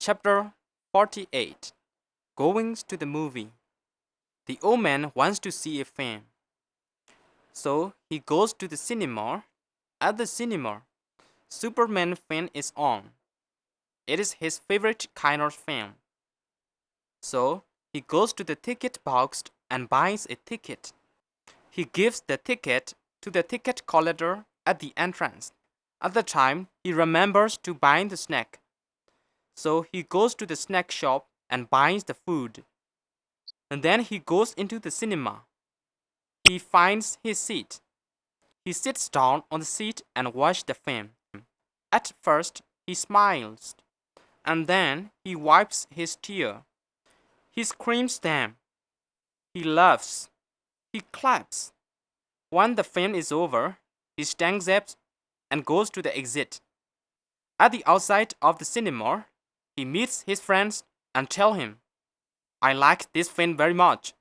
Chapter 48. Going to the movie. The old man wants to see a film. So he goes to the cinema. At the cinema, Superman film is on. It is his favorite kind of film. So he goes to the ticket box and buys a ticket. He gives the ticket to the ticket collector at the entrance. At the time, he remembers to buy the snack. So he goes to the snack shop and buys the food. And then he goes into the cinema. He finds his seat. He sits down on the seat and watches the film. At first, he smiles. And then he wipes his tear. He screams them. He laughs. He claps. When the film is over, he stands up and goes to the exit. At the outside of the cinema, he meets his friends and tells him, "I like this film very much.